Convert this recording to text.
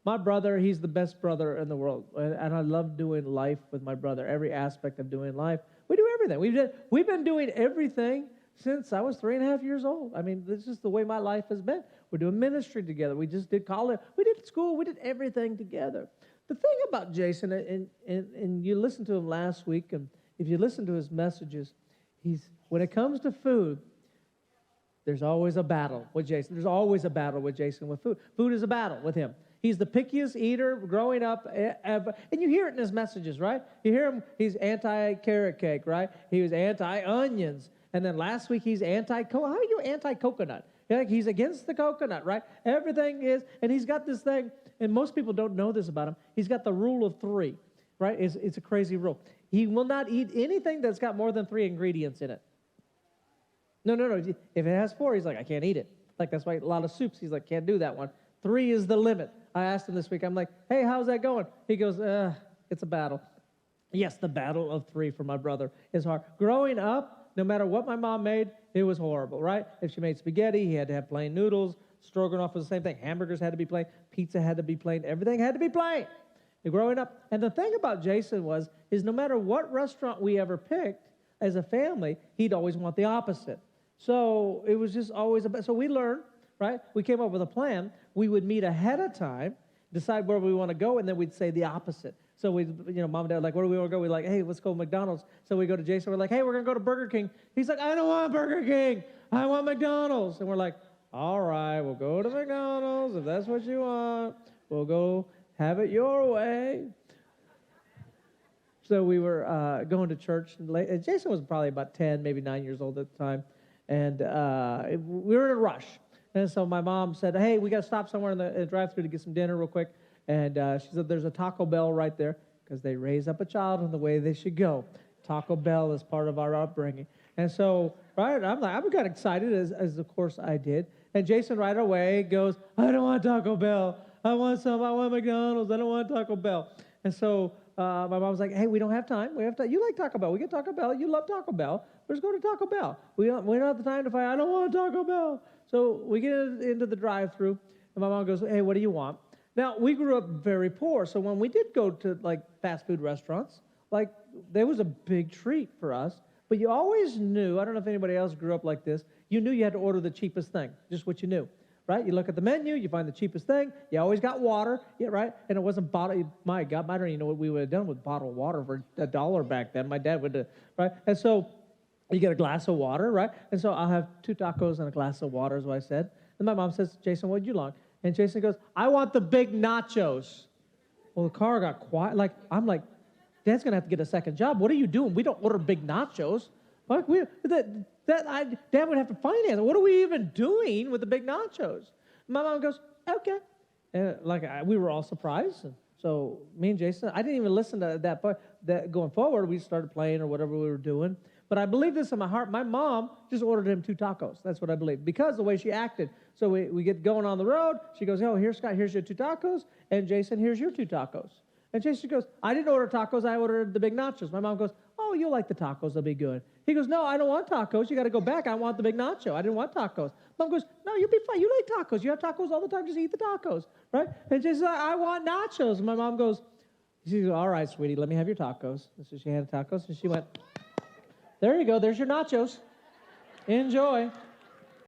My brother, he's the best brother in the world. And I love doing life with my brother, every aspect of doing life. We do everything. We've been doing everything since I was 3.5 years old. I mean, this is the way my life has been. We're doing ministry together. We just did college. We did school. We did everything together. The thing about Jason, and you listened to him last week, and if you listen to his messages, when it comes to food, there's always a battle with Jason. There's always a battle with Jason with food. Food is a battle with him. He's the pickiest eater growing up ever. And you hear it in his messages, right? You hear him, he's anti-carrot cake, right? He was anti-onions. And then last week, he's anti-coconut. How are you anti-coconut? He's against the coconut, right? Everything is, and he's got this thing, and most people don't know this about him. He's got the rule of 3, right? It's a crazy rule. He will not eat anything that's got more than 3 ingredients in it. No. If it has 4, he's like, I can't eat it. Like, that's why a lot of soups, he's like, can't do that one. 3 is the limit. I asked him this week, I'm like, hey, how's that going? He goes, it's a battle. Yes, the battle of 3 for my brother is hard. Growing up, no matter what my mom made, it was horrible, right? If she made spaghetti, he had to have plain noodles. Stroganoff was the same thing. Hamburgers had to be plain. Pizza had to be plain. Everything had to be plain. And growing up, and the thing about Jason is no matter what restaurant we ever picked as a family, he'd always want the opposite. So it was just always so we learned, right? We came up with a plan. We would meet ahead of time, decide where we want to go, and then we'd say the opposite. So we, mom and dad were like, where do we want to go? We're like, hey, let's go to McDonald's. So we go to Jason. We're like, hey, we're going to go to Burger King. He's like, I don't want Burger King. I want McDonald's. And we're like, all right, we'll go to McDonald's. If that's what you want, we'll go have it your way. So we were going to church. And Jason was probably about 10, maybe 9 years old at the time. And we were in a rush. And so my mom said, hey, we got to stop somewhere in the drive-thru to get some dinner real quick. And she said, there's a Taco Bell right there, because they raise up a child in the way they should go. Taco Bell is part of our upbringing. And so, right, I got excited, as of course I did. And Jason right away goes, I don't want Taco Bell. I want McDonald's. I don't want Taco Bell. And so my mom was like, hey, we don't have time. We have time. You like Taco Bell. We get Taco Bell. You love Taco Bell. Let's go to Taco Bell. We don't have the time to fight. I don't want Taco Bell. So we get into the drive-thru, and my mom goes, hey, what do you want? Now, we grew up very poor, so when we did go to, fast food restaurants, there was a big treat for us. But you always knew, I don't know if anybody else grew up like this, you knew you had to order the cheapest thing, just what you knew, right? You look at the menu, you find the cheapest thing. You always got water, yeah, right? And it wasn't bottled. My God, I don't even know what we would have done with bottled water for $1 back then. My dad would have, right? And so you get a glass of water, right? And so I'll have 2 tacos and a glass of water, is what I said. And my mom says, Jason, what'd you want? And Jason goes, I want the big nachos. Well, the car got quiet. I'm like, Dad's going to have to get a second job. What are you doing? We don't order big nachos. Dad would have to finance it. What are we even doing with the big nachos? My mom goes, okay. And we were all surprised. And so me and Jason, I didn't even listen to that part. That going forward, we started playing or whatever we were doing. But I believe this in my heart. My mom just ordered him 2 tacos. That's what I believe, because the way she acted. So we get going on the road. She goes, oh, here, Scott, here's your 2 tacos. And Jason, here's your 2 tacos. And Jason goes, I didn't order tacos. I ordered the big nachos. My mom goes, oh, you'll like the tacos. They'll be good. He goes, no, I don't want tacos. You got to go back. I want the big nacho. I didn't want tacos. Mom goes, no, you'll be fine. You like tacos. You have tacos all the time. Just eat the tacos, right? And Jason's like, I want nachos. And my mom goes, she goes, all right, sweetie, let me have your tacos. And so she had tacos, and she went, there you go. There's your nachos. Enjoy.